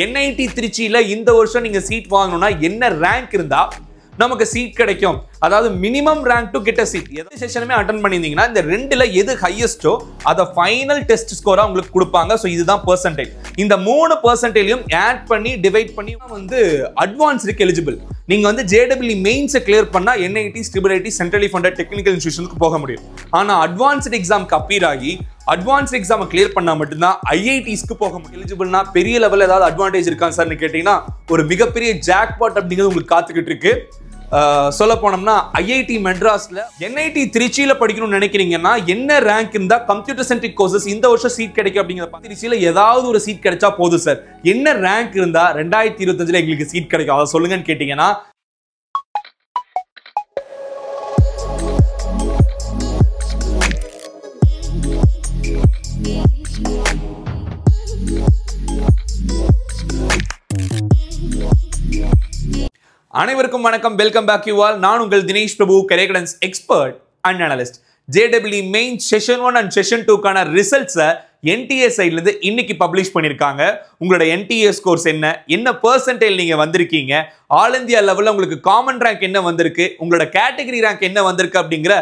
NIT திருச்சியில இந்த வருஷம் நீங்க சீட் வாங்கணும்னா என்ன ரேங்க் இருந்தா நமக்கு சீட் கிடைக்கும். அதாவது minimum rank to get a seat. எந்த செஷனுமே அட்டெண்ட் பண்ணிருந்தீங்கன்னா இந்த ரெண்டுல எது ஹையஸ்டோ அத ஃபைனல் டெஸ்ட் ஸ்கோரா உங்களுக்கு கொடுப்பாங்க. சோ இதுதான் பெர்சன்டேஜ். இந்த 3% ஆட் பண்ணி டிவைட் பண்ணி வந்து அட்வான்ஸ்டுக்கு எலிஜிபிள். நீங்க வந்து JEE மெயின்ஸ் கிளியர் பண்ணா NIT, STIIT, centrally funded technical இன்ஸ்டிடியூஷனுக்கு போக முடியும். ஆனா அட்வான்ஸ்டு எக்ஸாம்க்கு அப்பியர் ஆகி அட்வான்ஸ்டு எக்ஸாமை கிளியர் பண்ணா மட்டும்தான் IITஸ்க்கு போக முடியும். எலிஜிபிள்னா பெரிய லெவல்ல ஏதாவது அட்வான்டேஜ் இருக்கான்னு சார்னு கேட்டீங்கன்னா ஒரு மிகப்பெரிய ஜாக்பாட் அப்படிங்கிறது உங்களுக்கு காத்துக்கிட்டு இருக்கு. சொல்ல போனோம்னா IIT மெட்ராஸ்ல NIT திருச்சியில படிக்கணும்னு நினைக்கிறீங்கன்னா என்ன ரேங்க் இருந்தா கம்ப்யூட்டர் சென்ட்ரிக் கோர்சஸ் இந்த வருஷம் சீட் கிடைக்கும் அப்படிங்கிற திருச்சியில ஏதாவது ஒரு சீட் கிடைச்சா போதும் சார். என்ன ரேங்க் இருந்தா 2025ல எங்களுக்கு சீட் கிடைக்கும் அதை சொல்லுங்கன்னு கேட்டீங்கன்னா அனைவருக்கும் வணக்கம். Welcome back you all. நான் உங்கள் தினேஷ் பிரபு, career guidance expert and analyst. JEE main session 1 and session 2 கான ரிசல்ட்ஸ் NTA சைடுல இருந்து இன்னைக்கு பப்ளிஷ் பண்ணிருக்காங்க. உங்களோட NTA ஸ்கோர்ஸ் என்ன பெர்சன்டேஜ் நீங்க வந்திருக்கீங்க, ஆல் இந்தியா லெவல்ல உங்களுக்கு காமன் ரேங்க் என்ன வந்திருக்கு, உங்களோட கேட்டகரி ரேங்க் என்ன வந்திருக்கு அப்படிங்கிற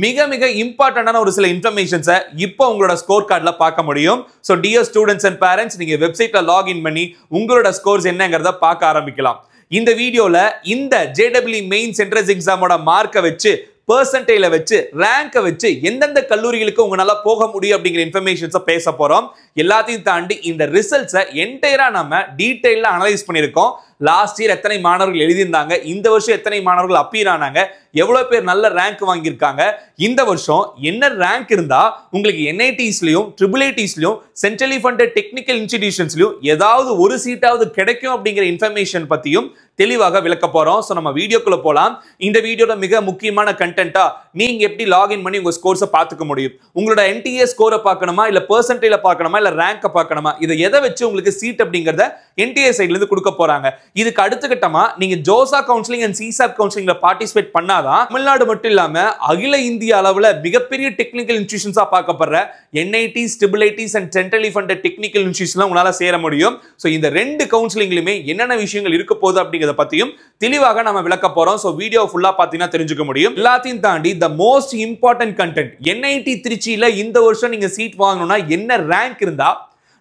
மிக மிக இம்பார்ட்டன்டான ஒரு சில இன்ஃபர்மேஷன்ஸை இப்போ உங்களோட ஸ்கோர் கார்டுல பார்க்க முடியும். So dear students and parents, நீங்க வெப்சைட்ல லாகின் பண்ணி உங்களோட ஸ்கோர்ஸ் என்னங்கிறத பார்க்க ஆரம்பிக்கலாம். இந்த வீடியோல இந்த JEE மெயின்ஸ் என்ட்ரன்ஸ் எக்ஸாமோட மார்க்கை வச்சு, பெர்சன்டேஜ்ல வச்சு, ரேங்கை வச்சு எந்தெந்த கல்லூரிகளுக்கு உங்களால போக முடியும் அப்படிங்கிற இன்ஃபர்மேஷன்ஸை பேச போறோம். எல்லாத்தையும் தாண்டி இந்த ரிசல்ட்ஸை என்டையரா நம்ம டீடைலா அனலைஸ் பண்ணியிருக்கோம். லாஸ்ட் இயர் எத்தனை மாணவர்கள் எழுதியிருந்தாங்க, இந்த வருஷம் எத்தனை மாணவர்கள் அப்பியர் ஆனாங்க, எவ்வளவு பேர் நல்ல ரேங்க் வாங்கியிருக்காங்க, இந்த வருஷம் என்ன ரேங்க் இருந்தா உங்களுக்கு NITஸ்லயும் IIITஸ்லயும் சென்ட்ரலி ஃபண்டட் டெக்னிக்கல் இன்ஸ்டிடியூஷன்ஸ்லயும் ஏதாவது ஒரு சீட்டாவது கிடைக்கும் அப்படிங்கிற இன்ஃபர்மேஷன் பத்தியும் தெளிவாக விளக்க போறோம். சோ நம்ம வீடியோக்குள்ள போலாம். இந்த வீடியோட மிக முக்கியமான கண்டென்ட்டா நீங்க எப்படி லாகின் பண்ணி உங்க ஸ்கோர்ஸை பார்த்துக்க முடியும், உங்களோட NTA ஸ்கோரை பார்க்கணுமா இல்ல பெர்சன்டேஜ்ல பார்க்கணுமா இல்ல ரேங்கை பார்க்கணுமா, இதை எதை வச்சு உங்களுக்கு சீட் அப்படிங்கறத NTA சைடுல இருந்து கொடுக்க போறாங்க. இதுக்கு அடுத்த கட்டமா நீங்க ஜோசா கவுன்சிலிங் அண்ட் CSAT கவுன்சிலிங்ல பார்ட்டிசிபேட் பண்ணாதான் தமிழ்நாடு மட்டும் இல்லாம அகில இந்திய அளவுல மிகப்பெரிய டெக்னிக்கல் இன்ஸ்டிடியூஷன்ஸா பார்க்கப்படுற NIT, STIIT and centrally funded technical இன்ஸ்டிடியூஷன்ல உங்களால சேர முடியும். சோ இந்த ரெண்டு கவுன்சிலிங்லயுமே என்னென்ன விஷயங்கள் இருக்க போகுது அப்படிங்கறத பத்தியும் தெளிவாக நம்ம விளக்க போறோம். சோ வீடியோ ஃபுல்லா பாத்தீங்கன்னா தெரிஞ்சுக்க முடியும். எல்லாத்தையும் தாண்டி the most important content, NIT திருச்சியில இந்த வருஷம் நீங்க சீட் வாங்கணும்னா என்ன ரேங்க் இருந்தா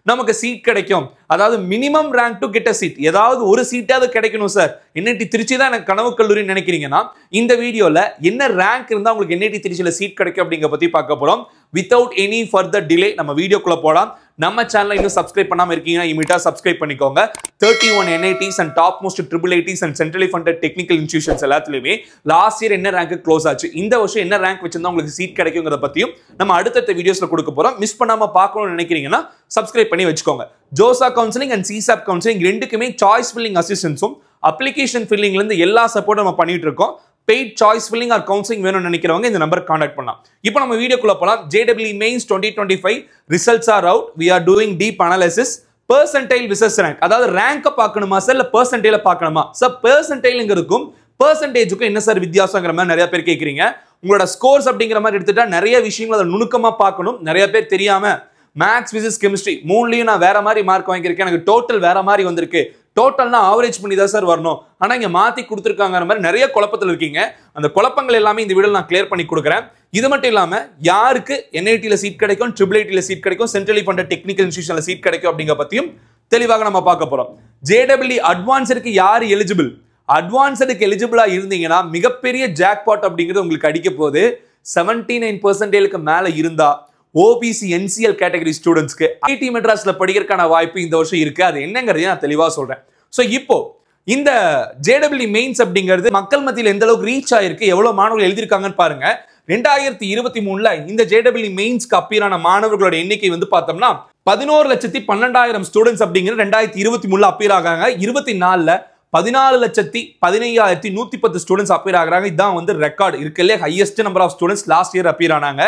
நமக்கு சீட் கிடைக்கும். அதாவது minimum rank to get a seat. ஏதாவது ஒரு சீட்டாவது கிடைக்கணும் சார், NIT திருச்சி தான் எனக்கு கனவு கல்லூரின்னு நினைக்கிறீங்கன்னா இந்த வீடியோல என்ன ரேங்க் இருந்தா உங்களுக்கு NIT திருச்சியில சீட் கிடைக்கும் அப்படிங்கிற பத்தி பார்க்க போறோம். வித்தவுட் எனி ஃபர்தர் டிலே நம்ம வீடியோக்குள்ள போலாம். நம்ம சேனலை இன்னும் சப்ஸ்கிரைப் பண்ணாம இருக்கீங்கன்னா இமிடியா சப்ஸ்கிரைப் பண்ணிக்கோங்க. 31 NITs and top most IIITs and centrally funded technical institutions எல்லாத்துலயுமே லாஸ்ட் இயர் என்ன ரேங்க் க்ளோஸ் ஆச்சு, இந்த வருஷம் என்ன ரேங்க் வச்சிருந்தா உங்களுக்கு சீட் கிடைக்குங்கிறத பத்தியும் நம்ம அடுத்த வீடியோஸ்ல கொடுக்க போறோம். மிஸ் பண்ணாம பார்க்கணும்னு நினைக்கிறீங்கன்னா சப்ஸ்கிரைப் பண்ணி வச்சுக்கோங்க. JoSAA counselling and CSAT counselling ரெண்டுக்குமே சாய்ஸ் ஃபில்லிங் அசிஸ்டன்ஸும் அப்ளிகேஷன் ஃபில்லிங்ல இருந்து எல்லா சப்போர்ட் நம்ம பண்ணிட்டு இருக்கோம். Paid choice filling or counselling வேணும்னு நினைக்கிறவங்க இந்த நம்பருக்கு கான்டாக்ட் பண்ணலாம். இப்போ நம்ம வீடியோக்குள்ள போலாம். JEE Mains 2025 results are out. we are doing deep analysis. Percentile versus rank, அதாவது ரேங்கை பார்க்கணுமா சார் இல்ல பெர்சன்டைல பார்க்கணுமா சார்? பெர்சன்டைலுங்கிறதுக்கும் பெர்சன்டேஜுக்கும் என்ன சார் வித்தியாசங்கிற மாதிரி நிறைய பேர் கேட்குறீங்க. உங்களோட ஸ்கோர்ஸ் அப்படிங்கிற மாதிரி எடுத்துட்டா நிறைய விஷயங்கள் அதை நுணுக்கமா பார்க்கணும். நிறைய பேர் தெரியாம மேத்ஸ், பிசிக்ஸ், கெமிஸ்ட்ரி மூணுலயும் நான் வேற மாதிரி மார்க் வாங்கியிருக்கேன், எனக்கு டோட்டல் வேற மாதிரி வந்திருக்கு, டோட்டல்னா ஆவரேஜ் பண்ணி தான் சார் வரணும், ஆனா இங்க மாத்தி கொடுத்துருக்காங்கிற மாதிரி நிறைய குழப்பத்தில் இருக்கீங்க. அந்த குழப்பங்கள் எல்லாமே இந்த வீடியோல நான் கிளியர் பண்ணி கொடுக்குறேன். இது மட்டும் இல்லாம யாருக்கு NITல சீட் கிடைக்கும், IIITல சீட் கிடைக்கும், சென்ட்ரலி ஃபண்டட் டெக்னிக்கல் இன்ஸ்டிடியூஷன்ல சீட் கிடைக்கும் அப்படிங்கிற பத்தியும் தெளிவாக நம்ம பார்க்க போறோம். JEE அட்வான்ஸ்டுக்கு யார் எலிஜிபிள், அட்வான்ஸ்டுக்கு எலிஜிபிளா இருந்தீங்கன்னா மிகப்பெரிய ஜாக்பாட் அப்படிங்கிறது உங்களுக்கு அடிக்க போகுது. 79% மேல இருந்தா OBC NCL கேட்டகரி ஸ்டூடெண்ட்ஸ்க்கு IIT மெட்ராஸ்ல படிக்கிறதுக்கான வாய்ப்பு இந்த வருஷம் இருக்கு. அது என்னங்கிறதையும் நான் தெளிவா சொல்றேன். சோ இப்போ இந்த JEE மெயின்ஸ் அப்படிங்கிறது மக்கள் மத்தியில் எந்த அளவுக்கு ரீச் ஆயிருக்கு, எவ்வளவு மாணவர்கள் எழுதியிருக்காங்கன்னு பாருங்க. 2023ல இந்த JEE மெயின்ஸ்க்கு அப்பியர் ஆன மாணவர்களோட எண்ணிக்கை வந்து பார்த்தோம்னா 11,12,000 ஸ்டூடெண்ட்ஸ் அப்படிங்கிற 2023ல அப்பியர் ஆகாங்க. 24ல 14,15,110 ஸ்டூடெண்ட்ஸ் அப்பியர் ஆகிறாங்க. இதுதான் வந்து ரெக்கார்டு இருக்குல்ல, highest number of students last year appear ஆனாங்க.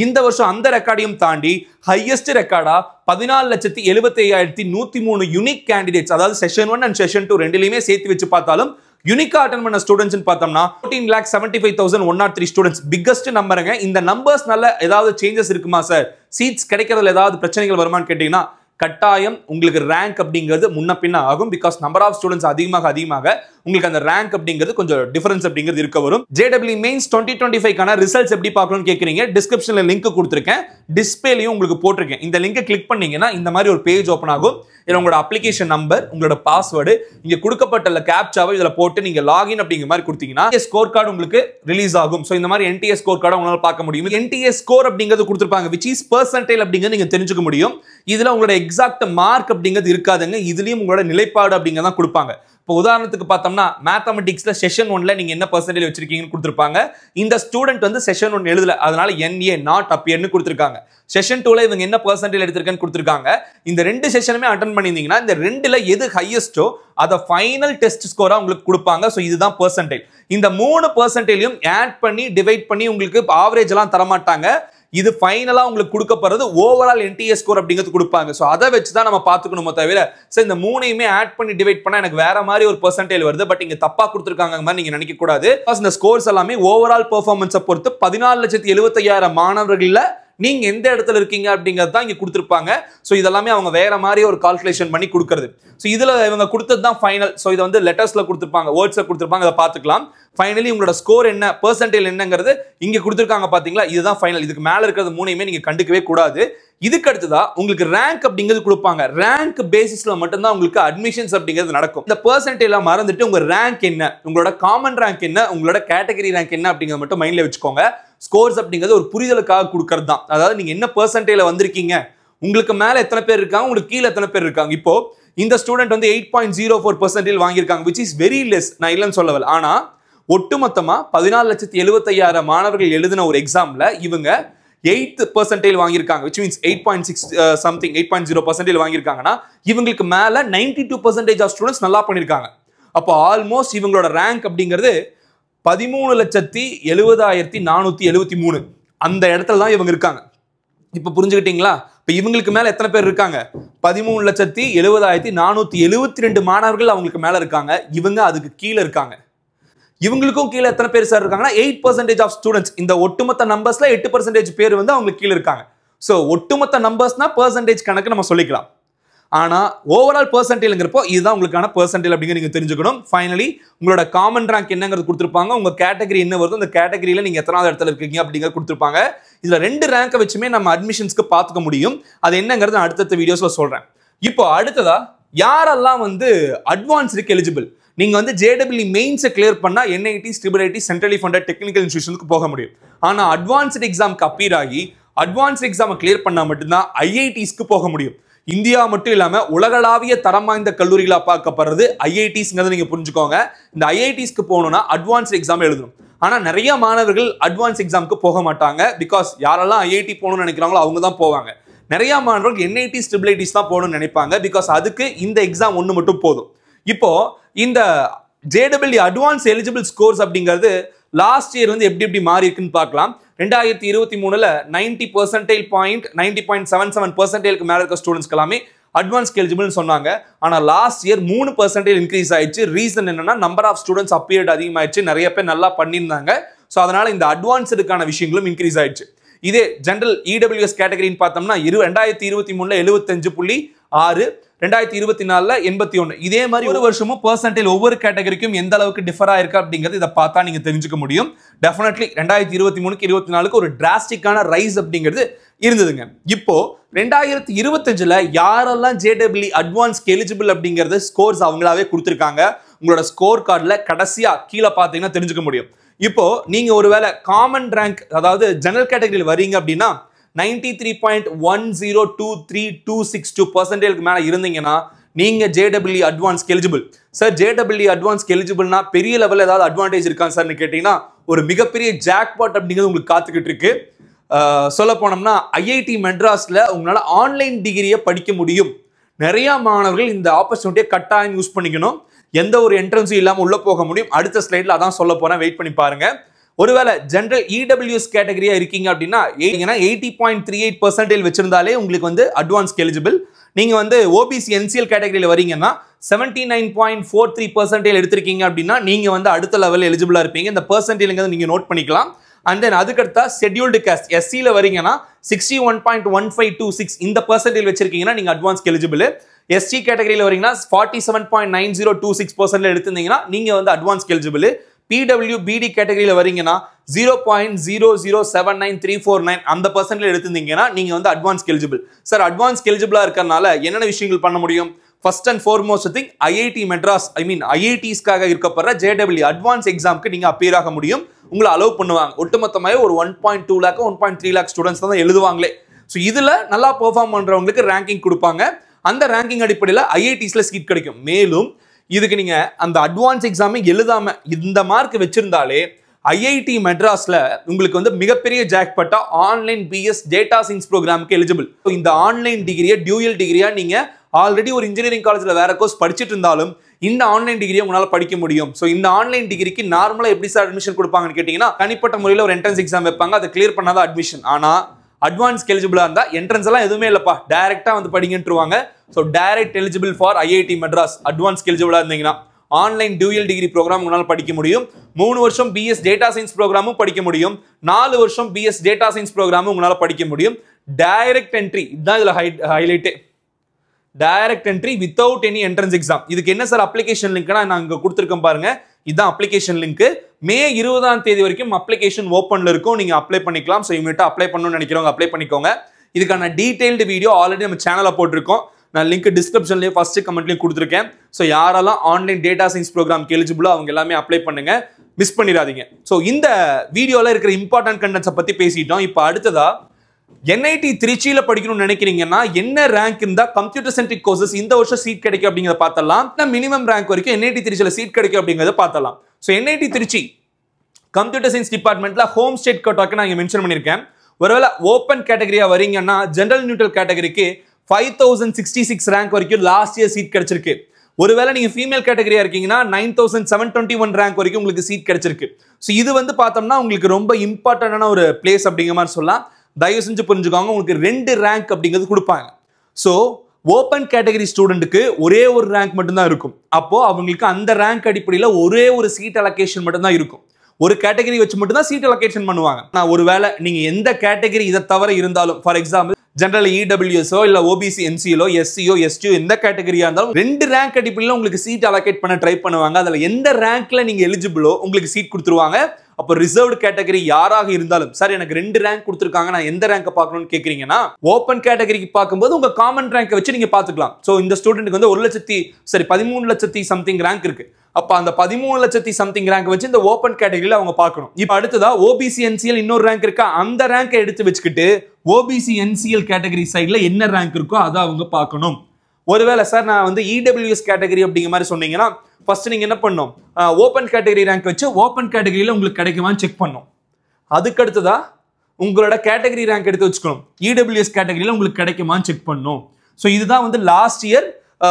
இந்த வருஷம் அந்த ரெக்கார்டையும் தாண்டி ஹையஸ்ட் ரெக்கார்டா 14,75,103 யூனிக் கேண்டிடேட்ஸ், அதாவது செஷன் 1 அண்ட் செஷன் 2 ரெண்டுலயுமே சேர்த்து வச்சு பார்த்தாலும் யூனிக்கா அட்டெண்ட் பண்ண ஸ்டூடெண்ட்ஸ் பார்த்தோம்னா 14,75,103 ஸ்டூடெண்ட்ஸ் பிக்கஸ்ட் நம்பருங்க. இந்த நம்பர்ஸ்னால ஏதாவது சேஞ்சஸ் இருக்குமா சார், சீட்ஸ் கிடைக்கிறதுல ஏதாவது பிரச்சனைகள் வருமான்னு கேட்டீங்கன்னா கட்டாயம் உங்களுக்கு ரேங்க் அப்படிங்கிறது முன்ன பின்ன ஆகும். பிகாஸ் நம்பர் ஆஃப் ஸ்டூடெண்ட்ஸ் அதிகமாக உங்களுக்கு அந்த ரேங்க் அப்படிங்கிறது கொஞ்சம் டிஃபரன்ஸ் அப்படிங்கிறது இருக்க வரும். JEE மெயின்ஸ் 2025 ரிசல்ட்ஸ் எப்படி பார்க்கணும்னு கேட்குறீங்க, டிஸ்கிரிப்ஷன்ல லிங்க் கொடுத்துருக்கேன், டிஸ்பிளேலையும் உங்களுக்கு போட்டிருக்கேன். இந்த லிங்கை கிளிக் பண்ணீங்கன்னா இந்த மாதிரி ஒரு பேஜ் ஓப்பன் ஆகும். இதில் உங்களோட அப்ளிகேஷன் நம்பர், உங்களோட பாஸ்வேர்டு, இங்க கொடுக்கப்பட்ட கேப்சாவை இதில் போட்டு நீங்க லாகின் அப்படிங்கிற மாதிரி கொடுத்தீங்கன்னா ஸ்கோர் கார்டு உங்களுக்கு ரிலீஸ் ஆகும். ஸோ இந்த மாதிரி NTA ஸ்கோர் கார்டை உங்களால் பார்க்க முடியும். NTA ஸ்கோர் அப்படிங்கிறது கொடுத்துருப்பாங்க, which is percentile அப்படிங்கிறது நீங்க தெரிஞ்சுக்க முடியும். இதுல உங்களோட எக்ஸாக்ட் மார்க் அப்படிங்கிறது இருக்காதுங்க, இதுலயும் உங்களோட நிலைப்பாடு அப்படிங்கிறத கொடுப்பாங்க. இப்போ உதாரணத்துக்கு பார்த்தோம்னா மேத்தமெட்டிக்ஸ்ல செஷன் 1ல நீங்க என்ன பெர்சன்டேஜ் வச்சிருக்கீங்கன்னு கொடுத்துருப்பாங்க. இந்த ஸ்டூடெண்ட் வந்து செஷன் 1 எழுதல, அதனால NA நாட் அப்பியர்னு கொடுத்துருக்காங்க. செஷன் 2ல இவங்க என்ன பெர்சன்டேஜ் எடுத்திருக்கேன்னு கொடுத்துருக்காங்க. இந்த ரெண்டு செஷனுமே அட்டெண்ட் பண்ணியிருந்தீங்கன்னா இந்த ரெண்டுல எது ஹையஸ்டோ அதை ஃபைனல் டெஸ்ட் ஸ்கோரா உங்களுக்கு கொடுப்பாங்க. ஸோ இதுதான் பெர்சன்டேஜ். இந்த 3 பெர்சன்டேஜையும் ஆட் பண்ணி டிவைட் பண்ணி உங்களுக்கு ஆவரேஜ் எல்லாம் தரமாட்டாங்க. இது ஃபைனலா உங்களுக்கு கொடுக்கப்படுறது ஓவரால் NTA ஸ்கோர் அப்படிங்கிறது கொடுப்பாங்க. ஸோ அதை வச்சு தான் நம்ம பார்த்துக்கணுமோ தவிர சார் இந்த மூணையுமே ஆட் பண்ணி டிவைட் பண்ணா எனக்கு வேற மாதிரி ஒரு பெர்சன்டேஜ் வருது, பட் இங்க தப்பா கொடுத்துருக்காங்க மாதிரி நீங்க நினைக்க கூடாது. இந்த ஸ்கோர்ஸ் எல்லாமே ஓவரால் பெர்ஃபார்மன்ஸை பொறுத்து 14,75,000 மாணவர்கள்ல நீங்க எந்த இடத்துல இருக்கீங்க அப்படிங்கிறது தான் இங்க கொடுத்துருப்பாங்க. ஸோ இதெல்லாமே அவங்க வேற மாதிரி ஒரு கால்குலேஷன் பண்ணி கொடுக்கறது. ஸோ இதுல இவங்க கொடுத்தது தான் ஃபைனல். ஸோ இதை வந்து லெட்டர்ஸ்ல கொடுத்துருப்பாங்க, வேர்ட்ஸ்ல கொடுத்துருப்பாங்க, அதை பார்த்துக்கலாம். ஃபைனலி உங்களோட ஸ்கோர் என்ன, பெர்சன்டேஜ் என்னங்கிறது இங்க கொடுத்துருக்காங்க பாத்தீங்களா, இதுதான் ஃபைனல். இதுக்கு மேல இருக்கிறது மூணையுமே நீங்க கண்டுக்கவே கூடாது. இதுக்கு அடுத்ததா உங்களுக்கு ரேங்க் அப்படிங்கிறது கொடுப்பாங்க. ரேங்க் பேசிஸ்ல மட்டும்தான் உங்களுக்கு அட்மிஷன்ஸ் அப்படிங்கிறது நடக்கும். இந்த பெர்சன்டேஜ்ல மறந்துட்டு உங்க ரேங்க் என்ன, உங்களோட காமன் ரேங்க் என்ன, உங்களோட கேட்டகரி ரேங்க் என்ன அப்படிங்கிறது மட்டும் மைண்ட்ல வச்சுக்கோங்க. ஸ்கோர்ஸ் அப்படிங்கிறது ஒரு புரிதலுக்காக கொடுக்கறது தான். அதாவது நீங்க என்ன பெர்சன்டேஜ்ல வந்திருக்கீங்க, உங்களுக்கு மேல எத்தனை பேர் இருக்காங்க, உங்களுக்கு கீழே எத்தனை பேர் இருக்காங்க. இப்போ இந்த ஸ்டூடெண்ட் வந்து 8.04% வாங்கியிருக்காங்க, which is very less. நான் இல்லைன்னு சொல்லவில்லை. ஆனா ஒட்டுமொத்தமா 14,75,000 மாணவர்கள் எழுதின ஒரு எக்ஸாம்ல இவங்க 8% வாங்கியிருக்காங்க, which means 8.6 something 8.0% வாங்கியிருக்காங்கன்னா இவங்களுக்கு மேல 92% ஆஃப் ஸ்டூடெண்ட்ஸ் நல்லா பண்ணியிருக்காங்க. அப்போ ஆல்மோஸ்ட் இவங்களோட ரேங்க் அப்படிங்கிறது 13,70,473 அந்த இடத்துல தான் இவங்க இருக்காங்க. இப்ப புரிஞ்சுக்கிட்டீங்களா? இப்ப இவங்களுக்கு மேல எத்தனை பேர் இருக்காங்க, 13,70,472 மாணவர்கள் அவங்களுக்கு மேல இருக்காங்க. இவங்க அதுக்கு கீழே இருக்காங்க. இவங்களுக்கும் கீழே எத்தனை பேர் சார் இருக்காங்கன்னா 8% ஆஃப் ஸ்டூடெண்ட்ஸ். இந்த ஒட்டுமொத்த நம்பர்ஸ்ல 8% பேர் வந்து அவங்களுக்கு கீழே இருக்காங்க. ஸோ ஒட்டுமொத்த நம்பர்ஸ்னா பெர்சன்டேஜ் கணக்கு நம்ம சொல்லிக்கலாம். ஆனா ஓவரால் பெர்சன்டேஜ்ங்கிறப்போ இதுதான் உங்களுக்கான பெர்சன்டேஜ் அப்படிங்க நீங்க தெரிஞ்சுக்கணும். ஃபைனலி உங்களோட காமன் ரேங்க் என்னங்கிறது கொடுத்துருப்பாங்க, உங்க கேட்டகரி என்ன வருதோ அந்த கேட்டகரியில நீங்க எத்தனாவது இடத்துல இருக்கீங்க அப்படிங்கிறது கொடுத்துருப்பாங்க. இதுல 2 ரேங்கை வச்சுமே நம்ம அட்மிஷன்ஸ்க்கு பார்த்துக்க முடியும். அது என்னங்கிறது நான் அடுத்தடுத்த வீடியோஸ்ல சொல்றேன். இப்போ அடுத்ததா யாரெல்லாம் வந்து அட்வான்ஸ்டுக்கு எலிஜிபிள், நீங்க வந்து JEE மெயின்ஸை கிளியர் பண்ணா NITs, IIITs, centrally funded technical இன்ஸ்டிடியூஷனுக்கு போக முடியும். ஆனா அட்வான்ஸ்டு எக்ஸாம்க்கு அப்பீர் ஆகி அட்வான்ஸ்டு எக்ஸாமை கிளியர் பண்ணா மட்டும்தான் IITஸ்க்கு போக முடியும். இந்தியா மட்டும் இல்லாம உலகளாவிய தரம் வாய்ந்த கல்லூரிகளா பார்க்கப்படுறது IITஸ்ங்கிறத நீங்க புரிஞ்சுக்கோங்க. இந்த IITஸ்க்கு போகணும்னா அட்வான்ஸ்டு எக்ஸாம் எழுதணும். ஆனா நிறைய மாணவர்கள் அட்வான்ஸ் எக்ஸாமுக்கு போக மாட்டாங்க. பிகாஸ் யாரெல்லாம் IIT போகணும்னு நினைக்கிறாங்களோ அவங்க தான் போவாங்க. நிறைய மாணவர்கள் NITs, IIITs தான் போகணும்னு நினைப்பாங்க. பிகாஸ் அதுக்கு இந்த எக்ஸாம் ஒன்று மட்டும் போதும். இப்போ இந்த JEE அட்வான்ஸ் எலிஜிபிள் ஸ்கோர்ஸ் அப்படிங்கிறது லாஸ்ட் இயர் வந்து எப்படி மாறி இருக்குன்னு பார்க்கலாம். 2023ல 90.77% மேல இருக்க ஸ்டூடெண்ட்ஸ்க்கு எல்லாமே அட்வான்ஸ் எலிஜிபிள்னு சொன்னாங்க. ஆனா லாஸ்ட் இயர் 3% இன்க்ரீஸ் ஆயிடுச்சு. ரீசன் என்னன்னா நம்பர் ஆஃப் ஸ்டூடெண்ட்ஸ் அப்பியர்ட் அதிகமாயிடுச்சு, நிறைய பேர் நல்லா பண்ணியிருந்தாங்க. ஸோ அதனால இந்த அட்வான்ஸ்டுக்கான விஷயங்களும் இன்க்ரீஸ் ஆயிடுச்சு. இதே ஜெனரல் EWS கேட்டகரின்னு பார்த்தோம்னா 2023ல 75.6, 2024ல 81. இதே மாதிரி ஒரு வருஷமும் பெர்சன்டேஜ் ஒவ்வொரு கேட்டகரிக்கும் எந்த அளவுக்கு டிஃபர் ஆயிருக்கு அப்படிங்கிறது இதை பார்த்தா நீங்க தெரிஞ்சுக்க முடியும். டெஃபினெட்லி 2023க்கு 24க்கு ஒரு டிராஸ்டிக்கான ரைஸ் அப்படிங்கிறது இருந்ததுங்க. இப்போ 2025ல யாரெல்லாம் JEE அட்வான்ஸ் எலிஜிபிள் அப்படிங்கிறது ஸ்கோர்ஸ் அவங்களாவே கொடுத்துருக்காங்க. உங்களோட ஸ்கோர் கார்டில் கடைசியா கீழே பார்த்தீங்கன்னா தெரிஞ்சுக்க முடியும். இப்போ நீங்க ஒருவேளை காமன் ரேங்க் அதாவது ஜெனரல் கேட்டகரியில் வரீங்க அப்படின்னா 93.1023262% மேல இருந்தீங்கன்னா நீங்க JEE advance eligible. Sir JEE advance எலிஜிபிள்னா பெரிய லெவல்ல ஏதாவது அட்வான்டேஜ் இருக்கான்னு சார்னு கேட்டீங்கன்னா ஒரு மிகப்பெரிய ஜாக்பாட் அப்படிங்கிறது உங்களுக்கு காத்துக்கிட்டு இருக்கு. சொல்ல போனோம்னா IIT மெட்ராஸ்ல உங்களால ஆன்லைன் டிகிரியை படிக்க முடியும். நிறைய மாணவர்கள் இந்த ஆப்பர்ச்சுனிட்டியை கட்டாயம் யூஸ் பண்ணிக்கணும். எந்த ஒரு என்ட்ரன்ஸும் இல்லாமல் உள்ள போக முடியும். அடுத்த ஸ்லைட்ல அதான் சொல்ல போறேன், வெயிட் பண்ணி பாருங்க. ஒருவேளை ஜெனரல் EWS கேட்டகரியா இருக்கீங்க அப்படின்னா 80.38% வச்சிருந்தாலே உங்களுக்கு வந்து அட்வான்ஸ் எலிஜிபிள். நீங்க வந்து OBC NCL கேட்டகரியில வரீங்கன்னா 79.43% எடுத்திருக்கீங்க அப்படின்னா நீங்க வந்து அடுத்த லெவல் எலிஜிபிளா இருப்பீங்க. இந்த பெர்சன்டேஜ்ங்கிறத நீங்க நோட் பண்ணிக்கலாம். அண்ட் தென் அதுக்கடுத்தா ஷெட்யூல்டு காஸ்ட் எஸ்சியில் வரீங்கன்னா 61.1526 இந்த பர்சன்டேஜ் வச்சிருக்கீங்கன்னா நீங்க அட்வான்ஸ் எலிஜிபிள். எஸ்டி கேட்டகரியில் வரீங்கன்னா 47.9026% எடுத்திருந்தீங்கன்னா நீங்க வந்து அட்வான்ஸ் எலிஜிபிள். பிடபிள்யூ பிடி கேட்டகரியில் வரீங்கன்னா 0.0079349 அந்த பர்சன்டேஜ் எடுத்திருந்தீங்கன்னா நீங்க வந்து அட்வான்ஸ் எலிஜிபிள். சார் அட்வான்ஸ் எலிஜிபிளா இருக்கறனால என்னென்ன விஷயங்கள் பண்ண முடியும்? First and foremost thing IIT Madras ஐஐடிஸ்க்காக இருக்கப்படுற ஜேடபிள்யூ அட்வான்ஸ் எக்ஸாமுக்கு நீங்க அப்பியர் ஆக முடியும். உங்களை அலோவ் பண்ணுவாங்க. ஒட்டுமொத்தமாக ஒரு 1.2 lakh 1.3 lakh ஸ்டூடெண்ட்ஸ் தான் எழுதுவாங்களே. ஸோ இதுல நல்லா பெர்ஃபார்ம் பண்றவங்களுக்கு ரேங்கிங் கொடுப்பாங்க. அந்த ரேங்கிங் அடிப்படையில் ஐஐடிஸ்ல சீட் கிடைக்கும். மேலும் இதுக்கு நீங்க அந்த அட்வான்ஸ் எக்ஸாமை எழுதாம இந்த மார்க் வச்சிருந்தாலே ஐஐடி மெட்ராஸ்ல உங்களுக்கு வந்து மிகப்பெரிய ஜாக்பாட்டா ஆன்லைன் பிஎஸ் டேட்டா சயின்ஸ் ப்ரோக்ராமுக்கு எலிஜிபிள். இந்த ஆன்லைன் டிகிரியை டியூயல் டிகிரியா நீங்க ஆல்ரெடி ஒரு இன்ஜினியரிங் காலேஜ்ல வேற கோர்ஸ் படிச்சுட்டு இருந்தாலும் இந்த ஆன்லைன் டிகிரியை உங்களால படிக்க முடியும். ஸோ இந்த ஆன்லைன் டிகிரிக்கு நார்மலா எப்படி சார் அட்மிஷன் கொடுப்பாங்கன்னு கேட்டீங்கன்னா தனிப்பட்ட முறையில் ஒரு என்ட்ரன்ஸ் எக்ஸாம் வைப்பாங்க. அதை கிளியர் பண்ணாதான் அட்மிஷன். ஆனா அட்வான்ஸ் எலிஜிபிளா இருந்தா என்ட்ரன்ஸ் எல்லாம் எதுவுமே இல்லப்பா, டைரக்டா வந்து படிங்கன்றுவாங்க. So direct eligible for IIT Madras advance எலிஜிபிளா இருந்தீங்கன்னா ஆன்லைன் டியூயல் டிகிரி ப்ரோக்ராம் உங்களால் படிக்க முடியும். 3 வருஷம் பிஎஸ் டேட்டா சயின்ஸ் ப்ரோக்ராமும் படிக்க முடியும். 4 வருஷம் பிஎஸ் டேட்டா சயின்ஸ் ப்ரோக்ராமும் உங்களால் படிக்க முடியும். டைரக்ட் என்ட்ரி இதுதான் இதுல ஹைலைட்டே. Direct entry without any entrance exam. இதுக்கு என்ன சார் அப்ளிகேஷன் லிங்க்னா நான் இங்க கொடுத்துருக்கேன் பாருங்க. இதுதான் அப்ளிகேஷன் லிங்க். மே 20ஆம் தேதி வரைக்கும் அப்ளிகேஷன் ஓப்பன்ல இருக்கும். நீங்க அப்ளை பண்ணிக்கலாம். ஸோ இவங்ககிட்ட அப்ளை பண்ணணும்னு நினைக்கிறவங்க அப்ளை பண்ணிக்கோங்க. இதுக்கான டீடைல்டு வீடியோ ஆல்ரெடி நம்ம சேனல்ல போட்டிருக்கோம். நான் லிங்க் டிஸ்கிரிப்ஷன்லயே ஃபர்ஸ்ட் கமெண்ட்லயும் கொடுத்துருக்கேன். ஸோ யாரெல்லாம் ஆன்லைன் டேட்டா சயின்ஸ் ப்ரோக்ராம்க்கு எலிஜிபிளோ அவங்க எல்லாமே அப்ளை பண்ணுங்க, மிஸ் பண்ணிடாதீங்க. ஸோ இந்த வீடியோல இருக்கிற இம்பார்ட்டன்ட் கண்டென்ட்ஸை பத்தி பேசிட்டோம். இப்போ அடுத்ததா என்ஐடி திருச்சியில படிக்கணும்னு நினைக்கிறீங்கன்னா என்ன ரேங்க் இருந்தா கம்ப்யூட்டர் சென்ட்ரிக் கோர்சஸ் இந்த வருஷம் சீட் கிடைக்கும் அப்படிங்கறத பார்த்தலாம். மினிமம் ரேங்க் வரைக்கும் என்ஐடி திருச்சியில சீட் கிடைக்கும் அப்படிங்கறத பார்த்தலாம். So NIT Trichy computer science டிபார்ட்மெண்ட்ல ஹோம் ஸ்டேட் கட் நான் இங்க மென்ஷன் பண்ணியிருக்கேன். ஒருவேளை ஓப்பன் கேட்டகரியா வரீங்கன்னா ஜெனரல் நியூட்ரல் கேட்டகரிக்கு 5066 ரேங்க் வரைக்கும் லாஸ்ட் இயர் சீட் கிடைச்சிருக்கு. ஒருவேளை நீங்க ஃபீமேல் கேட்டகரியா இருக்கீங்கன்னா 9721 ரேங்க் வரைக்கும் உங்களுக்கு சீட் கிடைச்சிருக்கு. ஸோ இது வந்து பார்த்தோம்னா உங்களுக்கு ரொம்ப இம்பார்ட்டன்டான ஒரு பிளேஸ் அப்படிங்கிற மாதிரி சொல்லலாம். தயவு செஞ்சு புரிஞ்சுக்கோங்க, உங்களுக்கு 2 ரேங்க் அப்படிங்கிறது கொடுப்பாங்க. ஸோ ஓப்பன் கேட்டகரி ஸ்டூடெண்ட்டுக்கு ஒரே ஒரு ரேங்க் மட்டும்தான் இருக்கும். அப்போ அவங்களுக்கு அந்த ரேங்க் அடிப்படையில் ஒரே ஒரு சீட் அலோகேஷன் மட்டும்தான் இருக்கும். ஒரு கேட்டகரி வச்சு மட்டும்தான் சீட் அலோகேஷன் பண்ணுவாங்க. நான் ஒருவேளை நீங்க எந்த கேட்டகரி இதை தவிர இருந்தாலும், ஃபார் எக்ஸாம்பிள் ஜெனரல் இடபிள்யூஎஸ்ஓ இல்ல ஓபிசி என்சிஎலோ எஸ்சிஓ எஸ்டிஓ எந்த கேட்டகரியா இருந்தாலும் 2 ரேங்க் அடிப்படையில் உங்களுக்கு சீட் அலோகேட் பண்ண ட்ரை பண்ணுவாங்க. அதுல எந்த ரேங்க்ல நீங்க எலிஜிபிளோ உங்களுக்கு சீட் கொடுத்துருவாங்க. அப்போ ரிசர்வ்டு கேட்டகரி யாராக இருந்தாலும் சார் எனக்கு 2 ரேங்க் கொடுத்துருக்காங்க, நான் எந்த ரேங்கை பார்க்கணும்னு கேட்குறீங்கன்னா ஓப்பன் கேட்டகரிக்கு பார்க்கும்போது உங்க காமன் ரேங்கை வச்சு நீங்க பார்த்துக்கலாம். ஸோ இந்த ஸ்டூடெண்ட்டுக்கு வந்து 13 லட்சத்தி சம்திங் ரேங்க் இருக்கு. அப்போ அந்த 13 லட்சத்தி சம்திங் ரேங்க் வச்சு இந்த ஓப்பன் கேட்டகரியில் அவங்க பார்க்கணும். இப்போ அடுத்ததா ஓபிசி என்சிஎல் இன்னொரு ரேங்க் இருக்கா, அந்த ரேங்கை எடுத்து வச்சுக்கிட்டு ஓபிசி என்சிஎல் கேட்டகரி சைட்ல என்ன ரேங்க் இருக்கோ அதை அவங்க பார்க்கணும். ஒருவேளை சார் நான் வந்து இடபிள்யூஎஸ் கேட்டகரி அப்படிங்கிற மாதிரி சொன்னீங்கன்னா ஃபர்ஸ்ட் நீங்க என்ன பண்ணும், ஓப்பன் கேட்டகரி ரேங்க் வச்சு ஓப்பன் கேட்டகரியில உங்களுக்கு கிடைக்குமான்னு செக் பண்ணும். அதுக்கடுத்ததா உங்களோட கேட்டகரி ரேங்க் எடுத்து வச்சுக்கணும். இடபிள்யூஎஸ் கேட்டகரியில உங்களுக்கு கிடைக்குமான்னு செக் பண்ணும். ஸோ இதுதான் வந்து லாஸ்ட் இயர்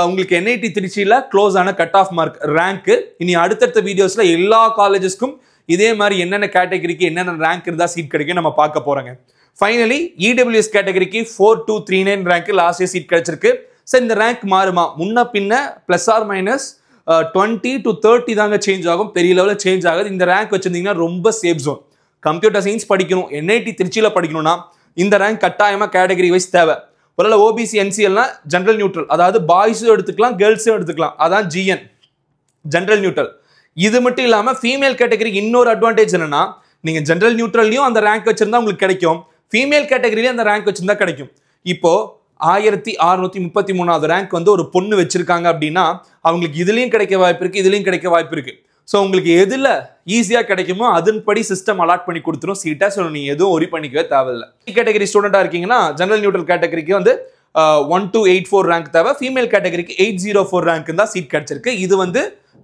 உங்களுக்கு என்ஐடி திருச்சியில க்ளோஸ் ஆன கட் ஆஃப் மார்க் ரேங்க். இனி அடுத்தடுத்த வீடியோஸ்ல எல்லா காலேஜஸ்க்கும் இதே மாதிரி என்னென்ன கேட்டகரிக்கு என்னென்ன ரேங்க் இருந்தா சீட் கிடைக்கும் நம்ம பார்க்க போறோங்க. ஃபைனலி இடபிள்யூஎஸ் கேட்டகரிக்கு 4239 ரேங்க் லாஸ்ட் இயர் சீட் கிடைச்சிருக்கு. சார் இந்த ரேங்க் மாறுமா? முன்ன பின்ன பிளஸ் ஆர் மைனஸ் 20 to 30 தாங்க சேஞ்ச் ஆகும், பெரிய லெவலில் சேஞ்ச் ஆகுது. இந்த ரேங்க் வச்சிருந்தீங்கன்னா ரொம்ப சேஃப் ஜோன். கம்ப்யூட்டர் சயின்ஸ் படிக்கணும், என்ஐடி திருச்சியில் படிக்கணும்னா இந்த ரேங்க் கட்டாயமாக கேட்டகரி வைஸ் தேவை. ஒருவேளை ஓபிசி என்சிஎல்னா ஜெனரல் நியூட்ரல், அதாவது பாய்ஸும் எடுத்துக்கலாம் கேர்ள்ஸும் எடுத்துக்கலாம், அதான் ஜிஎன் ஜெனரல் நியூட்ரல். இது மட்டும் இல்லாமல் ஃபீமேல் கேட்டகரிக்கு இன்னொரு அட்வான்டேஜ் என்னன்னா நீங்கள் ஜெனரல் நியூட்ரல்லையும் அந்த ரேங்க் வச்சிருந்தா உங்களுக்கு கிடைக்கும், ஃபீமேல் கேட்டகரியிலையும் அந்த ரேங்க் வச்சிருந்தா கிடைக்கும். இப்போ 1633வது ரேங்க் வந்து ஒரு பொண்ணு வச்சிருக்காங்க அப்படின்னா அவங்களுக்கு இதுலயும் கிடைக்க வாய்ப்பு இருக்கு, இதுலயும் கிடைக்க வாய்ப்பு இருக்கு. ஸோ உங்களுக்கு எதுல ஈஸியா கிடைக்குமோ அதன்படி சிஸ்டம் அலாட் பண்ணி கொடுத்துரும் சீட்டா. ஸோ நீங்க எதுவும் ஒரி பண்ணிக்கவே தேவையில்லை. கேட்டகரி ஸ்டூடெண்டா இருக்கீங்கன்னா ஜெனரல் நியூட்ரல் கேட்டகரிக்கு வந்து 1284 ரேங்க் தேவை, ஃபீமேல் கேட்டகரிக்கு 804 ரேங்க் தான் சீட் கிடைச்சிருக்கு. இது வந்து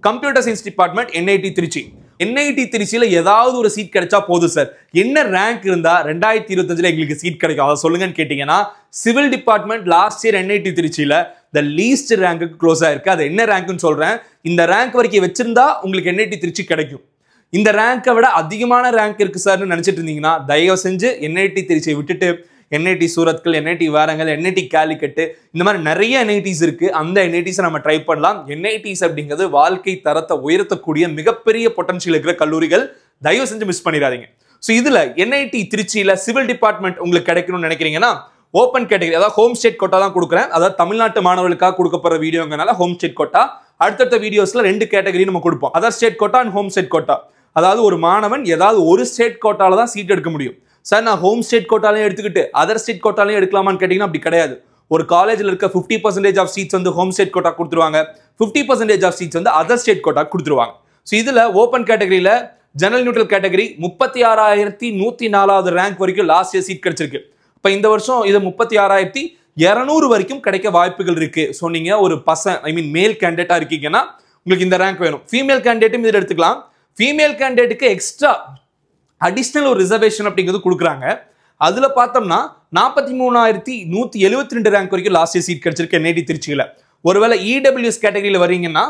computer science department NIT Trichy. NIT திருச்சியில ஏதாவது ஒரு சீட் கிடைச்சா போதும் சார், என்ன ரேங்க் இருந்தா 2025ல எங்களுக்கு சீட் கிடைக்கும் அதை சொல்லுங்கன்னு கேட்டீங்கன்னா civil department last year NIT திருச்சியில த லீஸ்ட் ரேங்க்கு க்ளோஸ் ஆயிருக்கு. அது என்ன ரேங்க்னு சொல்றேன். இந்த ரேங்க் வரைக்கும் வச்சிருந்தா உங்களுக்கு என்ஐடி திருச்சி கிடைக்கும். இந்த ரேங்கை விட அதிகமான ரேங்க் இருக்கு சார்னு நினைச்சிட்டு இருந்தீங்கன்னா தயவு செஞ்சு என்ஐடி திருச்சியை விட்டுட்டு NIT Surathkal, NIT Warangal, NIT Calicut இந்த மாதிரி நிறைய என்ஐடிஸ் இருக்கு. அந்த என்ஐடிஸை நம்ம ட்ரை பண்ணலாம். என்ஐடிஸ் அப்படிங்கிறது வாழ்க்கை தரத்தை உயர்த்தக்கூடிய மிகப்பெரிய பொட்டன்ஷியல் இருக்கிற கல்லூரிகள், தயவு செஞ்சு மிஸ் பண்ணிடாதீங்க. ஸோ இதுல என்ஐடி திருச்சியில சிவில் டிபார்ட்மெண்ட் உங்களுக்கு கிடைக்கணும்னு நினைக்கிறீங்கன்னா ஓப்பன் கேட்டகரி, அதாவது ஹோம் ஸ்டேட் கோட்டா தான் கொடுக்குறேன். அதாவது தமிழ்நாட்டு மாணவர்களுக்காக கொடுக்கப்படுற வீடியோங்கனால ஹோம் ஸ்டேட் கோட்டா. அடுத்தடுத்த வீடியோஸ்ல 2 கேட்டகரி நம்ம கொடுப்போம், other state quota and home state quota. அதாவது ஒரு மாணவன் ஏதாவது ஒரு ஸ்டேட் கோட்டால தான் சீட் எடுக்க முடியும். சார் நான் ஹோம் ஸ்டேட் கோட்டாலையும் எடுத்துக்கிட்டு அதர் ஸ்டேட் கோட்டாலையும் எடுக்கலாமான்னு கேட்டீங்கன்னா அப்படி கிடையாது. ஒரு காலேஜில் இருக்க 50% ஆஃப் சீட்ஸ் வந்து ஹோம் ஸ்டேட் கோட்டா கொடுத்துருவாங்க, 50% ஆஃப் சீட்ஸ் வந்து அதர் ஸ்டேட் கோட்டா கொடுத்துருவாங்க. ஸோ இதுல ஓப்பன் கேட்டகரியில ஜெனரல் நியூட்ரல் கேட்டகரி 36,104வது ரேங்க் வரைக்கும் லாஸ்ட் இயர் சீட் கிடைச்சிருக்கு. இப்போ இந்த வருஷம் இது 36,200 வரைக்கும் கிடைக்க வாய்ப்புகள் இருக்கு. ஸோ நீங்க ஒரு மேல் கேண்டிடேட்டா இருக்கீங்கன்னா உங்களுக்கு இந்த ரேங்க் வேணும். ஃபீமேல் கேண்டிடேட்டும் இதில் எடுத்துக்கலாம். ஃபீமேல் கேண்டிடேட்டுக்கு எக்ஸ்ட்ரா அடிஷ்னல் ஒரு ரிசர்வேஷன் அப்படிங்கிறது கொடுக்குறாங்க. அதுல பார்த்தோம்னா 43,172 ரேங்க் வரைக்கும் லாஸ்ட் இயர் சீட் கிடைச்சிருக்கு என்ஐடி திருச்சியில. ஒருவேளை இடபிள்யூஎஸ் கேட்டகரியில வரீங்கன்னா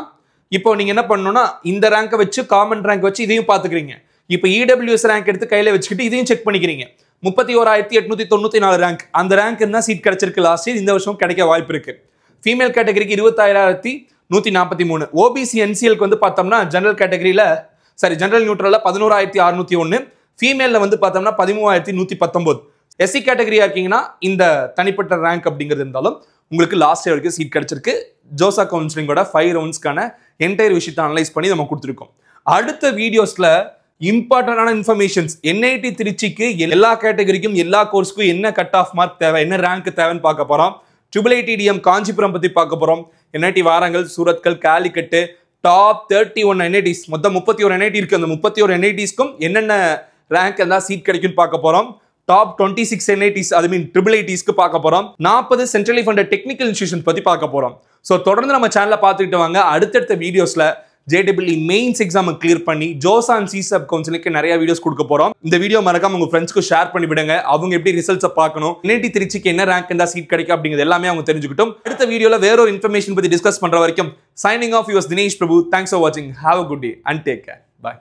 இப்போ நீங்க என்ன பண்ணணும்னா இந்த ரேங்கை வச்சு காமன் ரேங்க் வச்சு இதையும் பாத்துக்கிறீங்க. இப்போ இடபிள்யூஎஸ் ரேங்க் எடுத்து கையில வச்சுக்கிட்டு இதையும் செக் பண்ணிக்கிறீங்க. 31,894 ரேங்க், அந்த ரேங்க் இருந்தா சீட் கிடைச்சிருக்கு லாஸ்ட் இயர். இந்த வருஷம் கிடைக்க வாய்ப்பு இருக்கு. ஃபீமேல் கேட்டகரிக்கு 26,143. ஓபிசி என்சிஎல்க்கு வந்து பார்த்தோம்னா ஜெனரல் நியூட்ரல்ல 11,601, ஃபீமேல்ல வந்து பார்த்தோம்னா 13,119. எஸ்சி கேட்டகரியா இருக்கீங்கன்னா இந்த தனிப்பட்ட ரேங்க் அப்படிங்கிறது இருந்தாலும் உங்களுக்கு லாஸ்ட் இயர் வரைக்கும் சீட் கிடைச்சிருக்கு. ஜோசா கவுன்சிலிங்கோட 5 ரவுண்ட்ஸ்க்கான என்டையர் விஷயத்தை அனலைஸ் பண்ணி நம்ம கொடுத்துருக்கோம். அடுத்த வீடியோஸ்ல இம்பார்ட்டன்டான இன்ஃபர்மேஷன்ஸ், என்ஐடி திருச்சிக்கு எல்லா கேட்டகரிக்கும் எல்லா கோர்ஸ்க்கும் என்ன கட் ஆஃப் மார்க் தேவை, என்ன ரேங்க் தேவைன்னு பார்க்க போறோம். IIITDM காஞ்சிபுரம் பத்தி பார்க்க போறோம். NIT Warangal, Surathkal, Calicut, top 31 NITs, மொத்தம் 31 என்ஐடி இருக்கு. அந்த 31 என்ஐடிஸ்க்கும் என்னென்ன ரேங்க் எல்லாம் சீட் கிடைக்கும் பார்க்க போறோம். டாப் 26 என்ஐடிஸ், அது மீன் IIITஸ்க்கு பார்க்க போறோம். 40 சென்ட்ரலி ஃபண்டட் டெக்னிக்கல் இன்ஸ்டிடியூஷன் பத்தி பார்க்க போறோம். ஸோ தொடர்ந்து நம்ம சேனலை பார்த்துக்கிட்டு வாங்க. அடுத்தடுத்த வீடியோஸ்ல JEE மெயின்ஸ் எக்ஸாம் கிளியர் பண்ணி ஜோசா அண்ட் சிசப் கவுன்சிலுக்கு நிறைய வீடியோஸ் கொடுக்க போறோம். இந்த வீடியோ மறக்காம உங்க ஃப்ரெண்ட்ஸ்க்கு ஷேர் பண்ணி விடுங்க. அவங்க எப்படி ரிசல்ட்ஸை பார்க்கணும், என்ஐடி திருச்சிக்கு என்ன ரேங்க் இருந்தா சீட் கிடைக்கும் அப்படிங்கிறது எல்லாமே அவங்க தெரிஞ்சுக்கிட்டும். அடுத்த வீடியோல வேற ஒரு இன்ஃபர்மேஷன் பத்தி டிஸ்கஸ் பண்ற வரைக்கும் signing off yours Dinesh Prabhu. Thanks for வாட்சிங். Have a good day and take care. By.